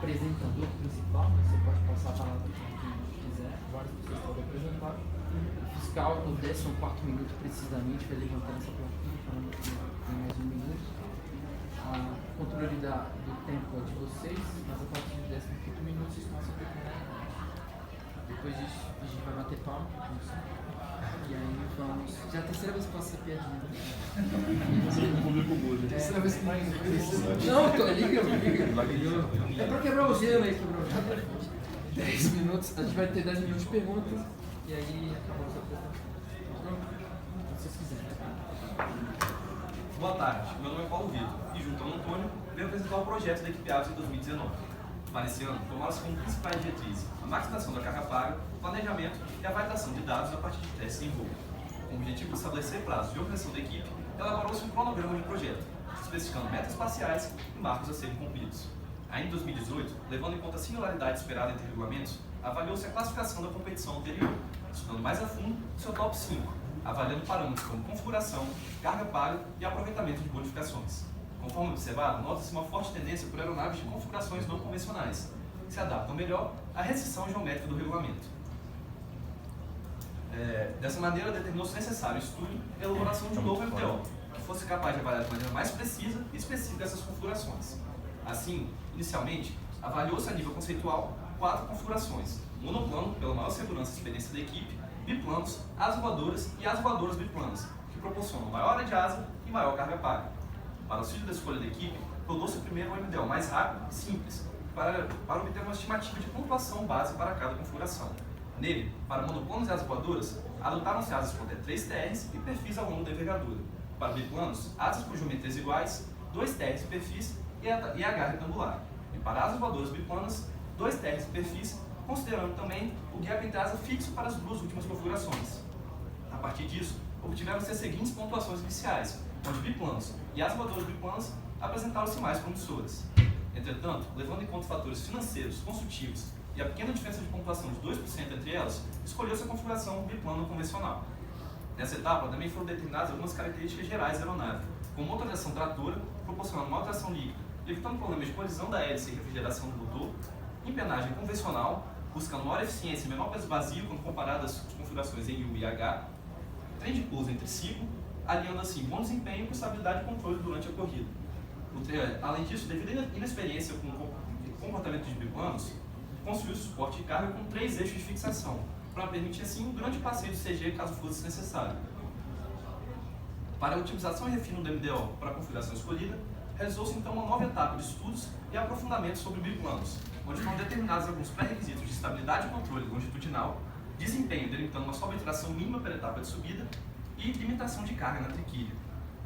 apresentador principal, né? Você pode passar a palavra para quem quiser, várias pessoas podem apresentar. O fiscal, no 14º minuto precisamente, vai levantando essa plaquinha, falando que tem mais 1 minuto. O controle do tempo é de vocês, mas a partir do 15º minuto vocês passam a preparar. Depois disso, a gente vai bater palma, e aí vamos. Já é a terceira vez que eu faço essa piadinha. O público muda. Terceira vez que não, liga. É pra quebrar o gelo aí, quebrar o gelo. 10 minutos, a gente vai ter 10 minutos de perguntas, e aí acabamos a apresentação. Se vocês quiserem. Boa tarde, meu nome é Paulo Vitor e, junto ao Antônio, venho apresentar o projeto da equipe Aves em 2019. Para esse ano, tomaram-se como principais diretrizes a maximização da carga paga, o planejamento e a validação de dados a partir de testes em voo. Com o objetivo de estabelecer prazos de organização da equipe, elaborou-se um cronograma de projeto, especificando metas parciais e marcos a serem cumpridos. Ainda em 2018, levando em conta a similaridade esperada entre regulamentos, avaliou-se a classificação da competição anterior, estudando mais a fundo o seu top 5, avaliando parâmetros como configuração, carga paga e aproveitamento de bonificações. Conforme observado, nota-se uma forte tendência por aeronaves de configurações não convencionais, que se adaptam melhor à restrição geométrica do regulamento. Dessa maneira, determinou-se necessário estudo e elaboração de um novo MTO, que fosse capaz de avaliar de maneira mais precisa e específica essas configurações. Assim, inicialmente, avaliou-se a nível conceitual 4 configurações: monoplano, pela maior segurança e experiência da equipe, biplanos, asas voadoras e asas voadoras biplanas, que proporcionam maior área de asa e maior carga paga. Para o auxílio da escolha da equipe, rodou-se primeiro um MDO mais rápido e simples, para obter uma estimativa de pontuação base para cada configuração. Nele, para monoplanos e asas voadoras, adotaram-se asas com até 3 TRs e perfis ao longo da envergadura. Para biplanos, asas com geometrias iguais, 2 TRs e perfis e H retangular. E para asas voadoras biplanas, 2 TRs e perfis, considerando também o gap entre asa fixo para as 2 últimas configurações. A partir disso, obtiveram-se as seguintes pontuações iniciais, onde biplanos e asas voadoras biplanas apresentaram-se mais promissoras. Entretanto, levando em conta fatores financeiros, construtivos e a pequena diferença de pontuação de 2% entre elas, escolheu-se a configuração biplano convencional. Nessa etapa, também foram determinadas algumas características gerais da aeronave, como motorização tratora, proporcionando uma tração líquida, evitando problemas de colisão da hélice e refrigeração do motor, empenagem convencional, buscando maior eficiência e menor peso vazio quando comparadas com configurações em U e H, trem de pouso entre ciclo, alinhando assim bom desempenho com estabilidade e controle durante a corrida. Além disso, devido à inexperiência com o comportamento de biplanos, construiu suporte de carga com 3 eixos de fixação, para permitir assim um grande passeio de CG caso fosse necessário. Para a otimização e refino do MDO para a configuração escolhida, realizou-se então uma nova etapa de estudos e aprofundamento sobre biplanos, onde foram determinados alguns pré-requisitos de estabilidade e controle longitudinal, desempenho delimitando uma sobretração mínima pela etapa de subida e limitação de carga na triquilha.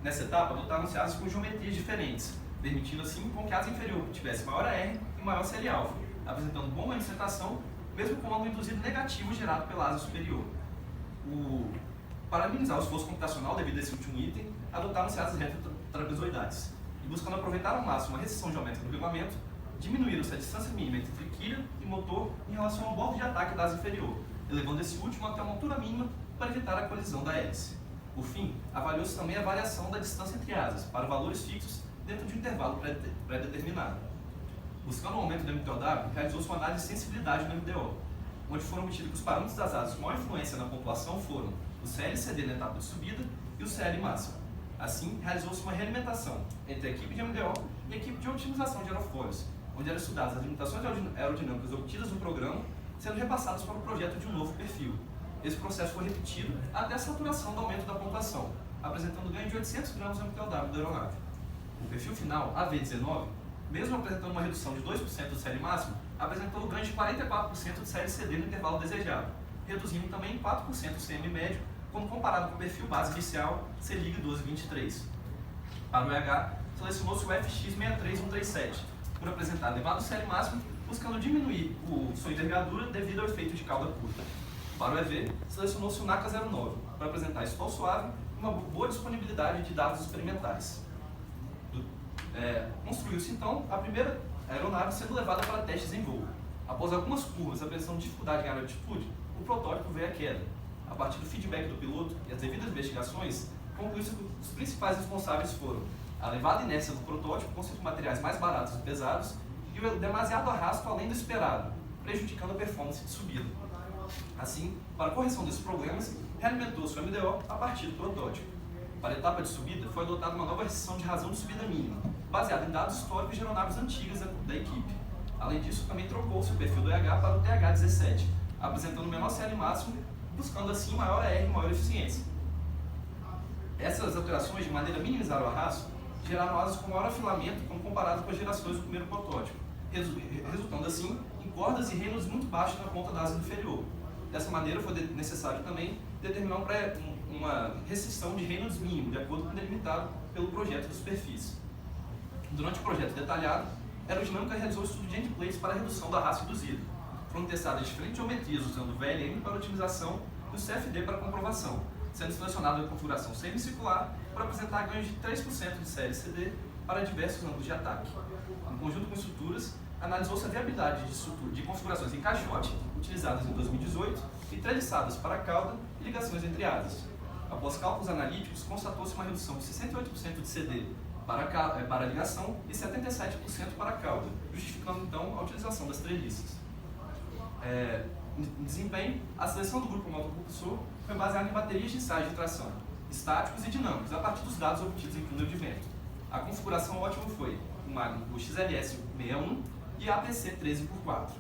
Nessa etapa, adotaram-se asas com geometrias diferentes, permitindo assim com que a asa inferior tivesse maior AR e maior CL-alfa, apresentando bom ganho de sustentação, mesmo com ângulo induzido negativo gerado pela asa superior. Para minimizar o esforço computacional devido a esse último item, adotaram-se asas retrotrapezoidais. E buscando aproveitar ao máximo a restrição geométrica do regulamento, diminuíram-se a distância mínima entre triquilha e motor em relação ao bordo de ataque da asa inferior, elevando esse último até uma altura mínima para evitar a colisão da hélice. Por fim, avaliou-se também a variação da distância entre asas para valores fixos dentro de um intervalo pré-determinado. Buscando o aumento do MTOW, realizou-se uma análise de sensibilidade no MDO, onde foram obtidos que os parâmetros das asas com maior influência na pontuação foram o CL-CD na etapa de subida e o CL máximo. Assim, realizou-se uma realimentação entre a equipe de MDO e a equipe de otimização de aerofólios, onde eram estudadas as limitações aerodinâmicas obtidas no programa, sendo repassadas para o projeto de um novo perfil. Esse processo foi repetido até a saturação do aumento da pontuação, apresentando ganho de 800 gramas no MTOW da aeronave. O perfil final, AV19, mesmo apresentando uma redução de 2% do CL máximo, apresentou ganho de 44% do CL-CD no intervalo desejado, reduzindo também 4% o CM médio, quando comparado com o perfil base inicial CLIG 1223. Para o EH, selecionou-se o FX63137, por apresentar elevado CL máximo, buscando diminuir sua envergadura devido ao efeito de cauda curta. Para o EV, selecionou-se o NACA 09, para apresentar stall suave e uma boa disponibilidade de dados experimentais. Construiu-se então a primeira aeronave sendo levada para testes em voo. Após algumas curvas apresentando dificuldade em altitude, o protótipo veio à queda. A partir do feedback do piloto e as devidas investigações, concluiu-se que os principais responsáveis foram a elevada inércia do protótipo, com seus materiais mais baratos e pesados, e o demasiado arrasto além do esperado, prejudicando a performance de subida. Assim, para a correção desses problemas, realimentou-se o MDO a partir do protótipo. Para a etapa de subida, foi adotada uma nova restrição de razão de subida mínima, baseada em dados históricos de aeronaves antigas da equipe. Além disso, também trocou-se o perfil do EH para o TH17, apresentando o menor CL máximo, buscando assim maior AR e maior eficiência. Essas alterações, de maneira a minimizar o arrasto, geraram asas com maior afilamento quando comparado com as gerações do primeiro protótipo, resultando assim em cordas e reinos muito baixos na ponta da asa inferior. Dessa maneira, foi necessário também determinar uma restrição de Reynolds mínimo, de acordo com o delimitado pelo projeto de superfície. Durante o projeto detalhado, a aerodinâmica realizou o estudo de endplates para a redução do arrasto induzido. Foram testadas diferentes geometrias usando o VLM para otimização e o CFD para comprovação, sendo selecionada a configuração semicircular para apresentar ganhos de 3% de CLCD para diversos ângulos de ataque. Em conjunto com estruturas, analisou-se a viabilidade de configurações em caixote, utilizadas em 2018, e treliçadas para cauda e ligações entre asas. Após cálculos analíticos, constatou-se uma redução de 68% de CD para a ligação e 77% para a cauda, justificando então a utilização das treliças. Em desempenho, a seleção do grupo motopropulsor foi baseada em baterias de ensaios de tração, estáticos e dinâmicos, a partir dos dados obtidos em túnel de vento. A configuração ótima foi o XLS 61 e a APC 13x4.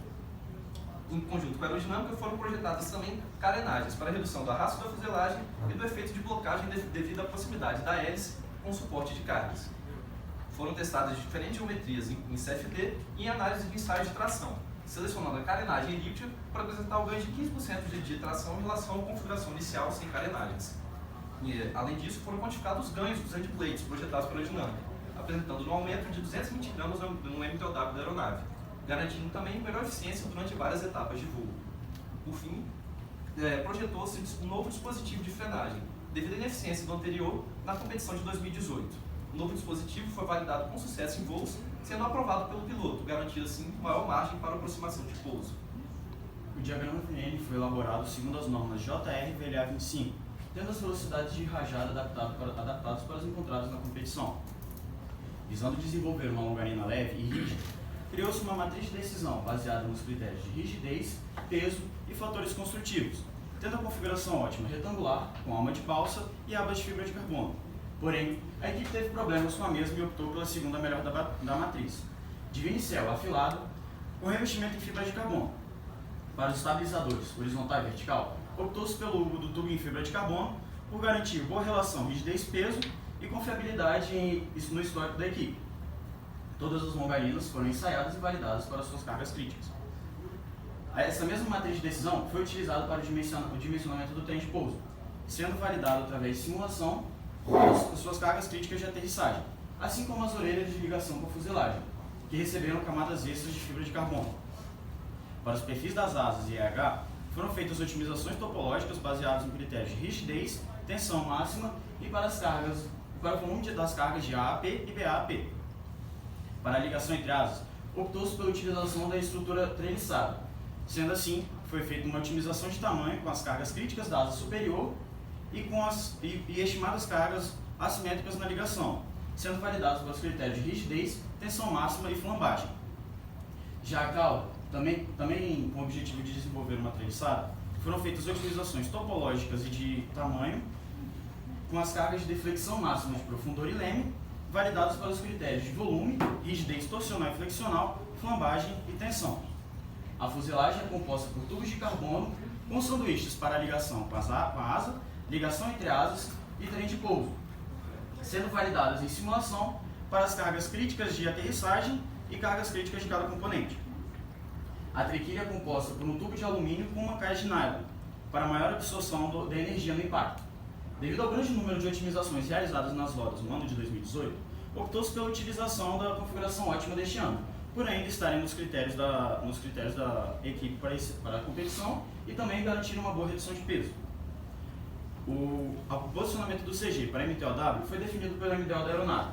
Em conjunto com a aerodinâmica, foram projetadas também carenagens para a redução do arrasto da fuselagem e do efeito de blocagem devido à proximidade da hélice com suporte de cargas. Foram testadas diferentes geometrias em CFD e em análise de ensaios de tração, selecionando a carenagem elíptica para apresentar o ganho de 15% de tração em relação à configuração inicial sem carenagens. E, além disso, foram quantificados os ganhos dos endplates projetados pela aerodinâmica, apresentando um aumento de 220 gramas no MTOW da aeronave, garantindo também melhor eficiência durante várias etapas de voo. Por fim, projetou-se um novo dispositivo de frenagem, devido à ineficiência do anterior na competição de 2018. O novo dispositivo foi validado com sucesso em voos, sendo aprovado pelo piloto, garantindo assim maior margem para a aproximação de pouso. O diagrama VN foi elaborado segundo as normas JR VLA 25, tendo as velocidades de rajada adaptadas para as encontradas na competição. Visando desenvolver uma longarina leve e rígida, criou-se uma matriz de decisão baseada nos critérios de rigidez, peso e fatores construtivos, tendo a configuração ótima retangular, com alma de balsa e abas de fibra de carbono. Porém, a equipe teve problemas com a mesma e optou pela segunda melhor da matriz, de vinicel afilado, com revestimento em fibra de carbono. Para os estabilizadores horizontal e vertical, optou-se pelo uso do tubo em fibra de carbono, por garantir boa relação rigidez-peso e confiabilidade no histórico da equipe. Todas as longarinas foram ensaiadas e validadas para suas cargas críticas. Essa mesma matriz de decisão foi utilizada para o dimensionamento do trem de pouso, sendo validado através de simulação para suas cargas críticas de aterrissagem, assim como as orelhas de ligação com a fuselagem, que receberam camadas extras de fibra de carbono. Para os perfis das asas e EH, foram feitas otimizações topológicas baseadas em critérios de rigidez, tensão máxima e para o volume das cargas de AAP e BAP. Para a ligação entre asas, optou-se pela utilização da estrutura treliçada. Sendo assim, foi feita uma otimização de tamanho com as cargas críticas da asa superior e com estimadas cargas assimétricas na ligação, sendo validados pelos critérios de rigidez, tensão máxima e flambagem. Já a cauda, também com o objetivo de desenvolver uma treliçada, foram feitas otimizações topológicas e de tamanho com as cargas de deflexão máxima de profundor e leme, validados pelos critérios de volume, rigidez torsional e flexional, flambagem e tensão. A fuselagem é composta por tubos de carbono com sanduíches para ligação com a asa, ligação entre asas e trem de pouso, sendo validadas em simulação para as cargas críticas de aterrissagem e cargas críticas de cada componente. A triquilha é composta por um tubo de alumínio com uma caixa de nylon, para maior absorção da energia no impacto. Devido ao grande número de otimizações realizadas nas rodas no ano de 2018, optou-se pela utilização da configuração ótima deste ano, por ainda estarem nos critérios da equipe para a competição e também garantir uma boa redução de peso. O posicionamento do CG para MTOW foi definido pelo MDO da aeronave,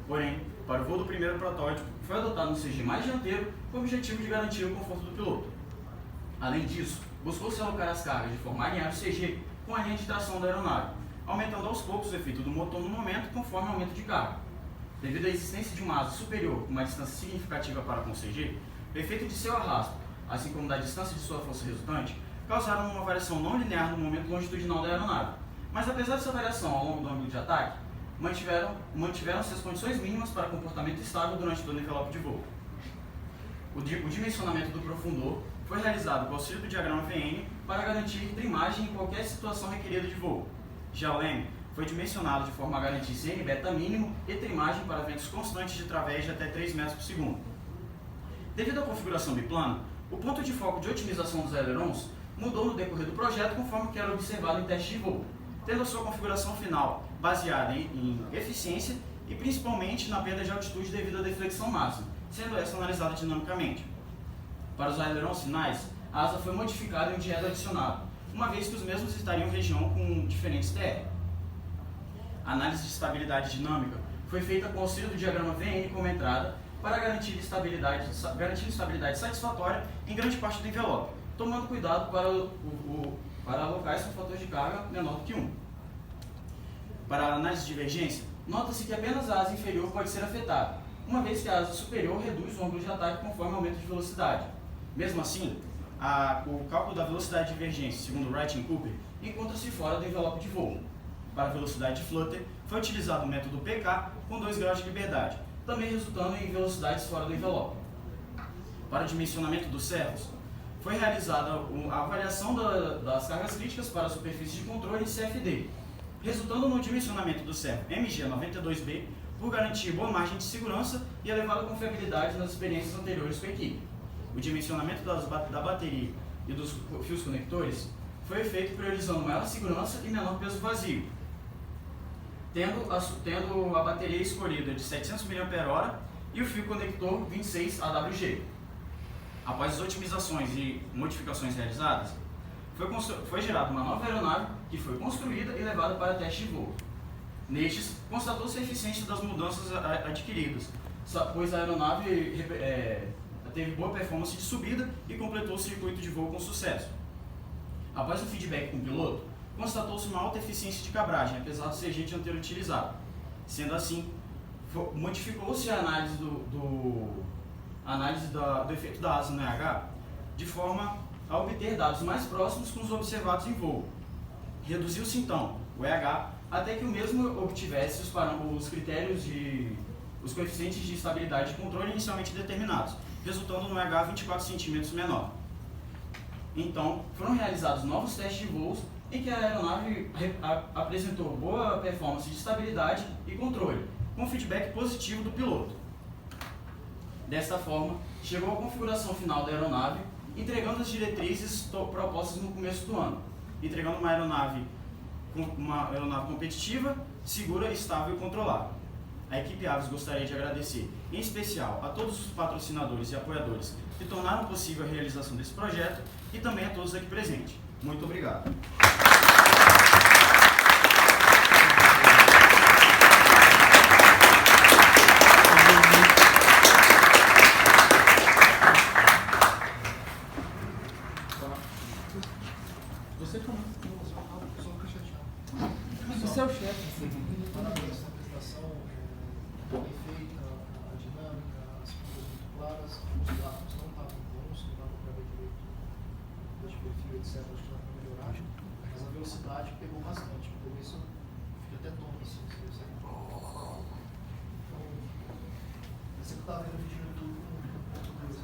porém, para o voo do primeiro protótipo, foi adotado um CG mais dianteiro com o objetivo de garantir o conforto do piloto. Além disso, buscou-se alocar as cargas de forma alinhada o CG com a linha de tração da aeronave, aumentando aos poucos o efeito do motor no momento conforme o aumento de carga. devido à existência de uma asa superior com uma distância significativa para com o CG, o efeito de seu arrasto, assim como da distância de sua força resultante, causaram uma variação não linear no momento longitudinal da aeronave. Mas apesar dessa variação ao longo do ângulo de ataque, mantiveram-se as condições mínimas para comportamento estável durante todo o envelope de voo. O dimensionamento do profundor foi realizado com auxílio do diagrama VN para garantir trimagem em qualquer situação requerida de voo. Já o M foi dimensionado de forma a garantir CN beta mínimo e trimagem para ventos constantes de través de até 3 metros por segundo. Devido à configuração biplana, o ponto de foco de otimização dos ailerons mudou no decorrer do projeto conforme que era observado em teste de voo, tendo a sua configuração final baseada em eficiência e principalmente na perda de altitude devido à deflexão máxima, sendo essa analisada dinamicamente. Para os ailerons finais, a asa foi modificada e um diesel adicionado, uma vez que os mesmos estariam em região com diferentes TR. A análise de estabilidade dinâmica foi feita com auxílio do diagrama VN como entrada para garantir estabilidade satisfatória em grande parte do envelope, tomando cuidado para locais com fator de carga menor do que 1. Para a análise de divergência, nota-se que apenas a asa inferior pode ser afetada, uma vez que a asa superior reduz o ângulo de ataque conforme o aumento de velocidade. Mesmo assim, o cálculo da velocidade de divergência, segundo Wright e Cooper, encontra-se fora do envelope de voo. Para a velocidade de flutter, foi utilizado o método PK com 2 graus de liberdade, também resultando em velocidades fora do envelope. Para o dimensionamento dos servos, foi realizada a avaliação das cargas críticas para a superfície de controle em CFD, resultando no dimensionamento do servo MG92B por garantir boa margem de segurança e elevada confiabilidade nas experiências anteriores com a equipe. O dimensionamento da bateria e dos fios conectores foi feito priorizando maior segurança e menor peso vazio, tendo a bateria escolhida de 700 mAh e o fio conector 26 AWG. Após as otimizações e modificações realizadas, foi gerada uma nova aeronave que foi construída e levada para teste de voo. Nestes, constatou-se a eficiência das mudanças adquiridas, pois a aeronave teve boa performance de subida e completou o circuito de voo com sucesso. Após o feedback com o piloto, constatou-se uma alta eficiência de cabragem, apesar do CG dianteiro utilizado. Sendo assim, modificou-se a análise do efeito da asa no EH, de forma a obter dados mais próximos com os observados em voo. Reduziu-se então o EH até que o mesmo obtivesse os coeficientes de estabilidade de controle inicialmente determinados, resultando no EH 24 cm menor. Então, foram realizados novos testes de voos em que a aeronave apresentou boa performance de estabilidade e controle, com feedback positivo do piloto. Desta forma, chegou à configuração final da aeronave, entregando as diretrizes propostas no começo do ano, entregando uma aeronave competitiva, segura, estável e controlada. A equipe Aves gostaria de agradecer, em especial, a todos os patrocinadores e apoiadores que tornaram possível a realização desse projeto e também a todos aqui presentes. Muito obrigado. Você como? Você é o chefe. Parabéns pela apresentação, bem feita, a dinâmica, as figuras muito claras, os dados não estavam bons, não dava para ver direito de perfil, etc. Acho que dá para melhorar, mas a velocidade pegou bastante. Por isso, eu fiquei até tonto assim, então, você que está vendo o vídeo no YouTube com português.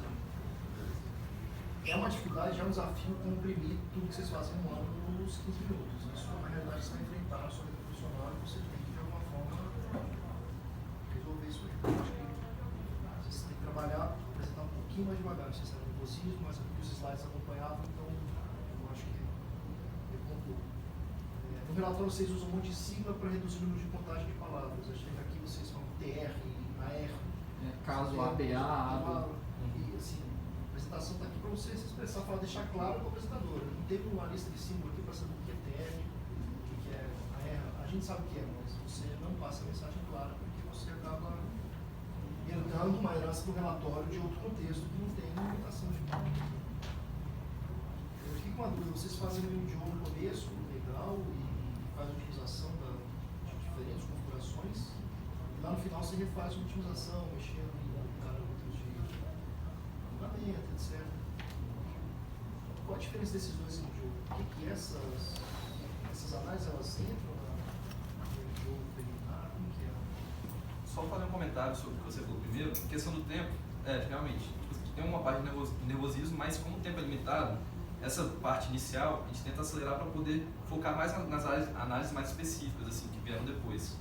É uma dificuldade, é um desafio comprimir tudo que vocês fazem no ano nos 15 minutos. Isso é uma realidade que você vai enfrentar na sua vida profissional e você tem que, de alguma forma, resolver isso aí. Eu acho que você tem que trabalhar, apresentar um pouquinho mais devagar. Não sei se era nervosismo, mas é porque os slides acompanhavam, então eu acho que ele contou. No relatório vocês usam um monte de sigla para reduzir o número de contagem de palavras. Acho que aqui vocês falam TR, AR. Caso ABA, ABA. E assim, a apresentação está aqui para você se expressar, para deixar claro para o apresentador. Não teve uma lista de símbolos aqui para saber o que é TR, o que é AR. A gente sabe o que é, mas você não passa a mensagem clara porque você acaba herdando uma herança do relatório de outro contexto que não tem limitação de nada. Eu fiquei com uma dúvida, vocês fazem um idioma no começo, legal, e fazem a utilização de diferentes configurações, lá no final você refaz uma otimização, mexendo em parâmetros de fundamento, etc. Qual a diferença desses dois em jogo? O que essas análises elas entram no jogo preliminar? Como que é? Só fazer um comentário sobre o que você falou primeiro, em questão do tempo, realmente, tem uma parte de nervosismo, mas como o tempo é limitado, essa parte inicial a gente tenta acelerar para poder focar mais nas análises mais específicas, assim, que vieram depois.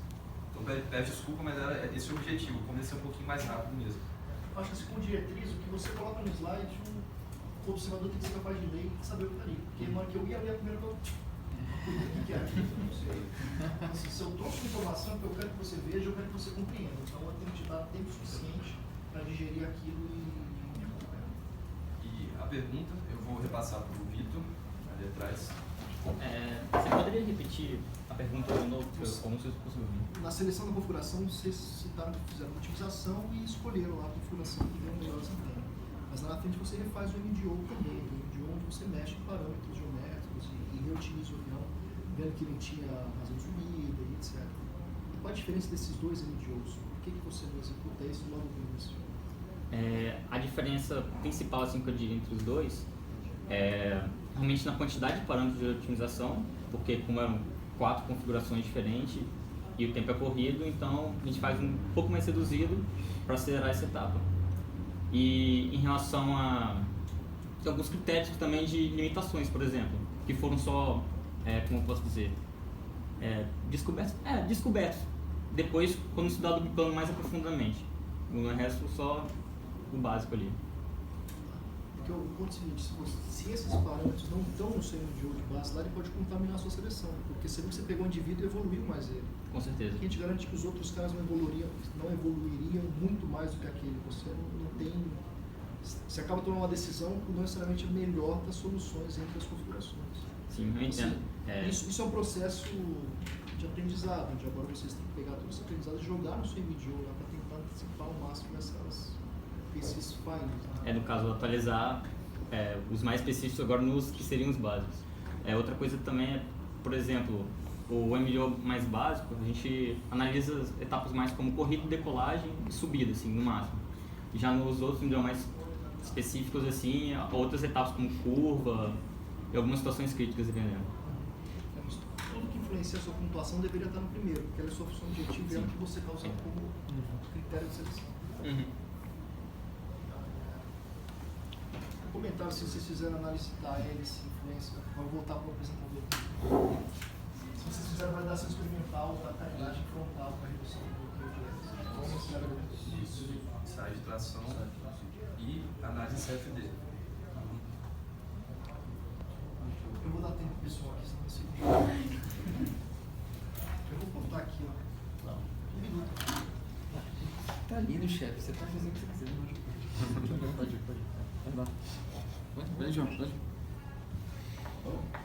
Então peço desculpa, mas era esse o objetivo, comecei um pouquinho mais rápido mesmo. Eu acho que com diretriz, o que você coloca no slide, o observador tem que ser capaz de ler e saber o que está ali. Porque na hora que eu ia ler a primeira coisa, o que é aquilo? Não sei. Assim, se eu trouxe informação que eu quero que você veja, eu quero que você compreenda. Então eu tenho que te dar tempo suficiente para digerir aquilo e acompanhar. E a pergunta, eu vou repassar para o Vitor, ali atrás. Você poderia repetir a pergunta de novo, como se fosse ouvir? Na seleção da configuração, vocês citaram que fizeram uma otimização e escolheram lá a configuração que deu melhor desempenho. Mas lá na frente você refaz o MDO também, o MDO onde você mexe em parâmetros geométricos e reutiliza o avião, vendo que ele tinha razão de subida e etc. Qual a diferença desses dois MDOs? Por que você não executa isso logo no início? A diferença principal assim, que eu diria entre os dois é realmente na quantidade de parâmetros de otimização, porque como eram 4 configurações diferentes e o tempo é corrido, então a gente faz um pouco mais reduzido para acelerar essa etapa. E em relação a tem alguns critérios também de limitações, por exemplo, que foram só, como eu posso dizer, descobertos. Depois, quando estudado o plano mais aprofundadamente. No resto, só o básico ali. Porque o ponto é o seguinte, se esses parâmetros não estão no seu MDO de base, lá ele pode contaminar a sua seleção, porque você viu que você pegou um indivíduo e evoluiu mais ele. Com certeza. A gente garante que os outros caras não evoluiriam muito mais do que aquele. Você não tem... Você acaba tomando uma decisão que não necessariamente é melhor das soluções entre as configurações. Sim, eu entendo. Isso é um processo de aprendizado, onde agora vocês têm que pegar todo esse aprendizado e jogar no seu MDO lá para tentar antecipar ao máximo esses findings. No caso, atualizar os mais específicos agora nos que seriam os básicos. Outra coisa também é, por exemplo, o MDO mais básico, a gente analisa as etapas mais como corrida, decolagem e subida, assim, no máximo. Já nos outros MDO mais específicos, assim, outras etapas como curva e algumas situações críticas, dependendo. Tudo que influencia a sua pontuação deveria estar no primeiro, porque ela é sua função objetiva e é o que você está usando como critério de seleção. Comentário se vocês fizeram análise da hélice, influência, vamos voltar para o apresentador. Se vocês fizeram validação experimental da carenagem frontal para redução do bloqueio de hélice, como vocês fizeram Isso, ensaio de tração e análise CFD. Eu vou dar tempo pro pessoal aqui, senão você fica. Eu vou botar aqui, ó. Não, 1 minuto. Tá lindo, chefe. Você pode fazer o que você quiser. Pode ir. Vai lá. Vai, João. Pode.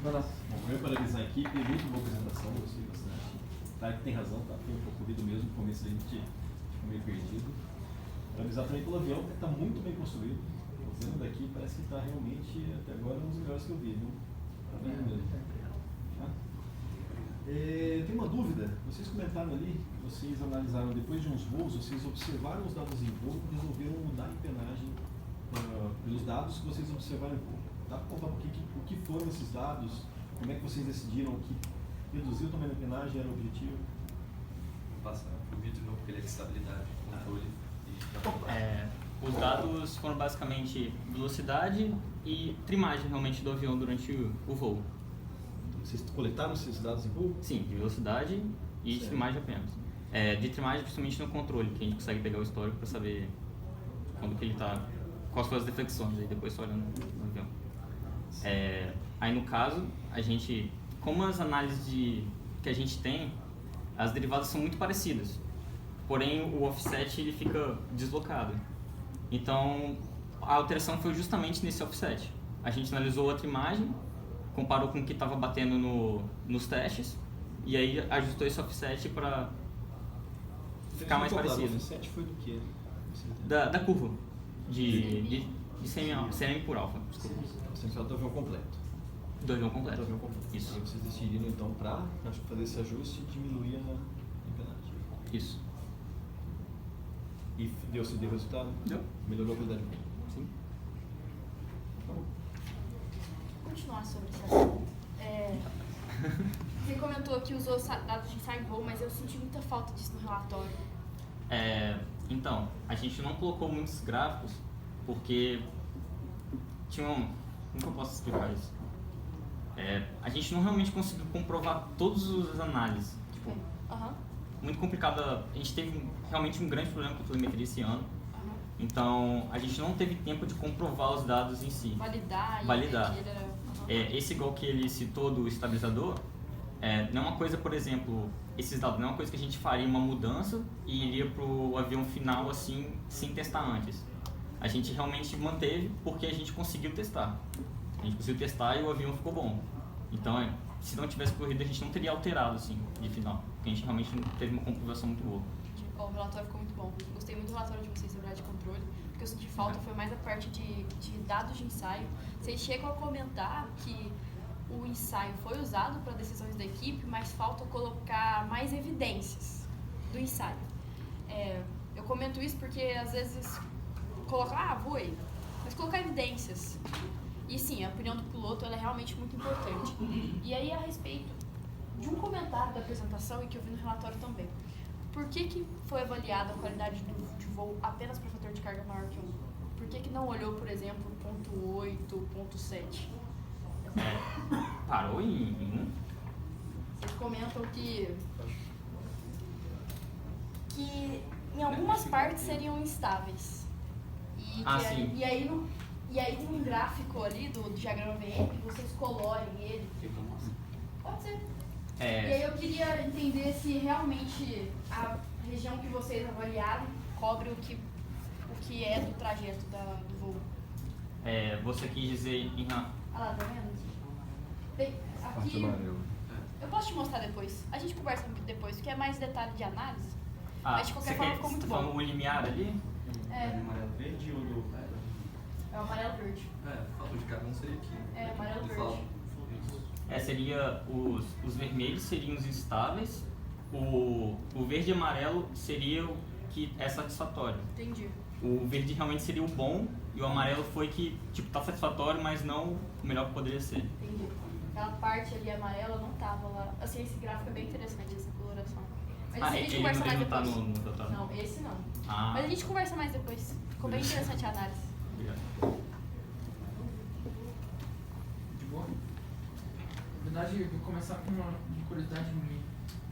Vai lá. Bom, primeiro parabenizar a equipe, muito boa apresentação, gostei bastante. Tá, que tem razão, tá? Foi um pouco corrido mesmo, no começo a gente ficou meio perdido. Parabenizar também pelo avião, que está muito bem construído. Vendo daqui, parece que está realmente, até agora, um dos melhores que eu vi, viu? Parabéns mesmo. Tá? Tem uma dúvida, vocês comentaram ali, vocês analisaram depois de uns voos, vocês observaram os dados em voo e resolveram mudar a empenagem pelos dados que vocês observaram em voo. Dá para contar o que foram esses dados? Como é que vocês decidiram que reduzir o tamanho da empenagem era o objetivo? Vou passar para o Vitor, porque ele é de estabilidade, controle e Os dados foram basicamente velocidade e trimagem realmente do avião durante o voo. Vocês coletaram esses dados em voo? Sim, de velocidade e de trimagem apenas. De trimagem, principalmente no controle, que a gente consegue pegar o histórico para saber quando que ele está, quais foram as deflexões, aí depois só olhando no avião. Aí no caso, a gente, como as análises que a gente tem, as derivadas são muito parecidas, porém o offset ele fica deslocado. Então a alteração foi justamente nesse offset. A gente analisou outra imagem, comparou com o que estava batendo nos testes e aí ajustou esse offset para ficar mais parecido. O offset foi do quê? Da curva de semi por alfa. Desculpa. Você do avião completo. Do avião completo. Do avião completo. Isso. Aí vocês decidiram então para fazer esse ajuste e diminuir a empenagem. Isso. E deu resultado? Deu. Melhorou a qualidade. Sim. Continuar sobre esse assunto. Você comentou que usou dados de ensaio voo, mas eu senti muita falta disso no relatório. Então, a gente não colocou muitos gráficos porque tinha um... Como que eu posso explicar isso? A gente não realmente conseguiu comprovar todas as análises. Tipo, Aham. muito complicada. A gente teve realmente um grande problema com a telemetria esse ano. Aham. Então, a gente não teve tempo de comprovar os dados em si. Validar. Validar. E aham. Esse igual que ele citou do estabilizador, não é uma coisa, por exemplo, esses dados não é uma coisa que a gente faria uma mudança e iria para o avião final assim, sem testar antes. A gente realmente manteve porque a gente conseguiu testar. A gente conseguiu testar e o avião ficou bom. Então, se não tivesse corrido, a gente não teria alterado assim, de final. Porque a gente realmente teve uma comprovação muito boa. O relatório ficou muito bom. Gostei muito do relatório de vocês sobre a área de controle. O que eu senti falta foi mais a parte de dados de ensaio. Vocês chegam a comentar que o ensaio foi usado para decisões da equipe, mas falta colocar mais evidências do ensaio. Eu comento isso porque às vezes coloca, voei, mas colocar evidências. E sim, a opinião do piloto ela é realmente muito importante. E aí, a respeito de um comentário da apresentação e que eu vi no relatório também. Por que foi avaliada a qualidade de voo apenas para fator de carga maior que 1? Por que não olhou, por exemplo, ponto 8, ponto 7? Parou em 1? Vocês comentam que em algumas partes seriam instáveis. Sim. E aí tem um gráfico ali do diagrama VM, vocês colorem ele. Pode ser. E aí eu queria entender se realmente a região que vocês avaliaram cobre o que é do trajeto do voo. Você quis dizer em... Ah lá, tá vendo? Bem, aqui... Eu posso te mostrar depois. A gente conversa depois, porque é mais detalhe de análise. Mas de qualquer forma ficou muito bom. O limiar ali? Amarelo verde ou do... É o amarelo verde. Falta de carbono seria aqui. Amarelo Ele verde. fala. Seria os vermelhos seriam os instáveis, o verde e amarelo seria o que é satisfatório. Entendi. O verde realmente seria o bom e o amarelo foi que tá satisfatório, mas não o melhor que poderia ser. Entendi. Aquela parte ali amarela não tava lá. Assim, esse gráfico é bem interessante, essa coloração. Mas a gente conversa mais não tá depois. no tratado? Não, esse não. Ah. Mas a gente conversa mais depois. Ficou bem interessante a análise. Obrigado. De boa? Na verdade, eu vou começar com uma curiosidade minha.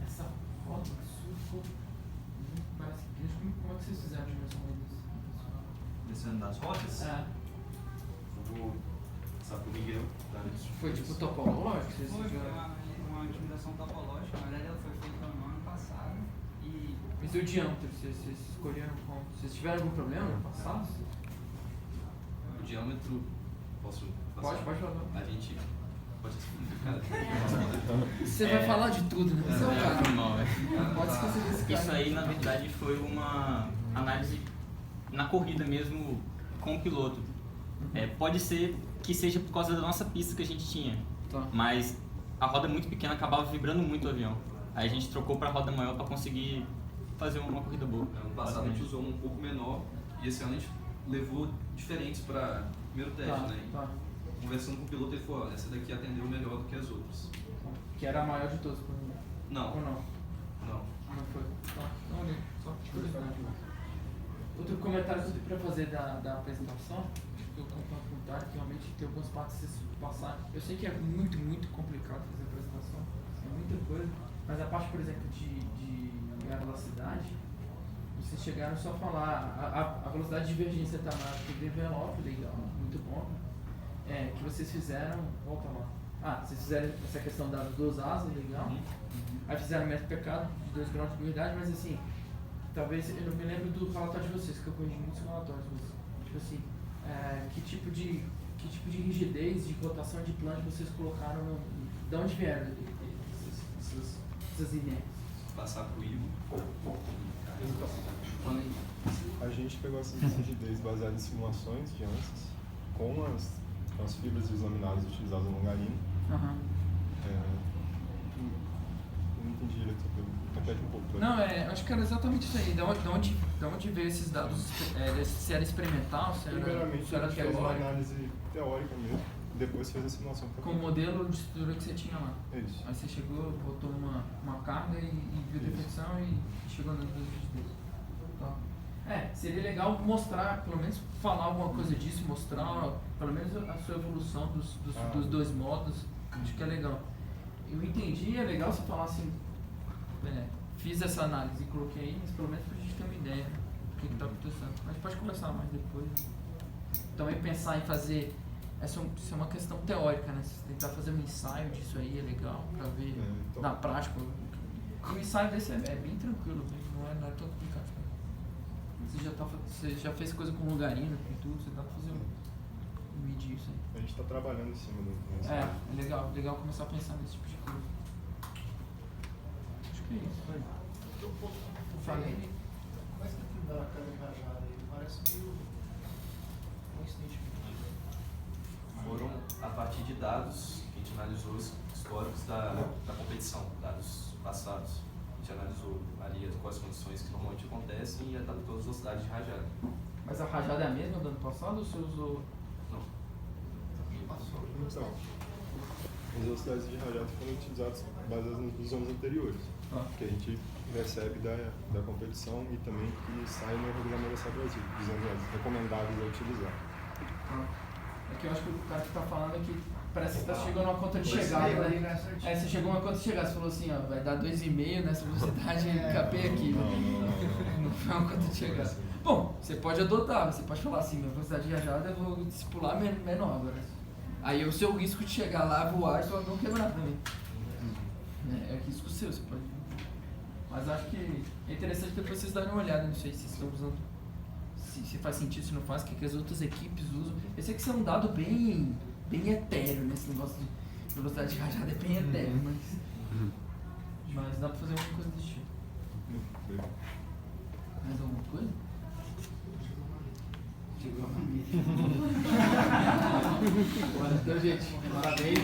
Essa roda sua ficou muito parece grande. Como é que vocês fizeram a dimensão disso? Descendo das rodas, É. vou passar pro Miguel. Tá? Foi tipo topológico? Vocês Foi fizeram? uma otimização topológica, na verdade ela foi feita no ano passado e Mas o diâmetro, vocês escolheram como? Vocês tiveram algum problema no passado? O diâmetro, posso passar? Pode falar. A gente pode explicar. Você vai falar de tudo, né? Você é o cara. Não, Pode esquecer desse cara. Isso aí, na verdade, foi uma análise na corrida mesmo com o piloto. Pode ser que seja por causa da nossa pista que a gente tinha, Tá. mas a roda muito pequena acabava vibrando muito o avião. Aí a gente trocou para roda maior para conseguir fazer uma corrida boa. Ano passado a gente usou um pouco menor e esse ano a gente levou diferentes para o primeiro teste, Tá, né? tá. Conversando com o piloto, ele falou: essa daqui atendeu melhor do que as outras. Que era a maior de todas, por exemplo. Não, Ou não? não. Não foi? Tá. Não olhei. Só curiosidade. Outro comentário que eu tenho pra fazer da apresentação, que eu comentário que realmente tem algumas partes que vocês passaram. Eu sei que é muito, muito complicado fazer a apresentação, é muita coisa, mas a parte, por exemplo, de velocidade, vocês chegaram só a falar, a velocidade de divergência está na TV envelope, legal, muito bom. Que vocês fizeram, volta lá. Vocês fizeram essa questão das duas asas, legal. Aí fizeram método pecado de 2 graus de probabilidade, mas assim, talvez eu não me lembro do relatório de vocês, que eu corrigi muitos relatórios, mas tipo assim, que tipo de rigidez, de rotação de plano vocês colocaram, de onde vieram essas ideias? Passar pro Ivo. A gente pegou essa rigidez baseada em simulações de ANSYS com as fibras islaminadas utilizadas no longarino. entendi, repete um pouco. Não, acho que era exatamente isso aí. De onde veio esses dados? Se era experimental, se Primeiramente, era a gente fez uma teórico? análise teórica mesmo, depois fez a simulação. Com o modelo de estrutura que você tinha lá. Isso. Aí você chegou, botou uma carga e viu a defecção e chegou nas duas rigidezes. Tá. Seria legal mostrar, pelo menos falar alguma coisa disso, mostrar pelo menos a sua evolução dos dois modos. Acho que é legal. Eu entendi, é legal você falar assim, fiz essa análise e coloquei aí, mas pelo menos pra gente ter uma ideia do que está acontecendo. A gente pode conversar mais depois. Também pensar em fazer, isso é uma questão teórica, né? Tentar fazer um ensaio disso aí é legal, pra ver Então, na prática. O ensaio desse é bem tranquilo, não é tão complicado. Você já fez coisa com lugarina, com tudo, você dá pra fazer medir isso aí. a gente está trabalhando em cima do É legal começar a pensar nesse tipo de coisa. Acho que é isso. Tem um ponto Falei. Mas que filme da câmera rajada aí parece meio coincidentemente. Foram a partir de dados que a gente analisou históricos da competição, dados passados. A gente analisou ali quais condições que normalmente acontecem e adaptou as velocidades de rajada. Mas a rajada é a mesma do ano passado ou você usou? Não. Então, as velocidades de rajada foram utilizadas baseadas nos anos anteriores, que a gente recebe da competição e também que sai no regulamento da SAE Brasil, dizendo as recomendáveis a utilizar. É que eu acho que o cara que tá falando é que parece que tá chegando a uma conta de chegada, né? Você chegou a uma conta de chegada, você falou assim, ó, vai dar 2,5 nessa velocidade KP aqui. Não foi uma conta de chegada. Bom, você pode adotar, você pode falar assim, minha velocidade de rajada eu vou discipular menor agora. Aí o seu risco de chegar lá, voar e só não quebrar também. É risco seu, você pode. Mas acho que é interessante depois vocês darem uma olhada nisso aí, se vocês estão usando. Se faz sentido, se não faz, o que as outras equipes usam. Esse aqui é um dado bem etéreo, né? Esse negócio de velocidade de rajada é bem etéreo, mas dá pra fazer alguma coisa desse tipo. Mais alguma coisa? Chegou a família. Então, gente, parabéns.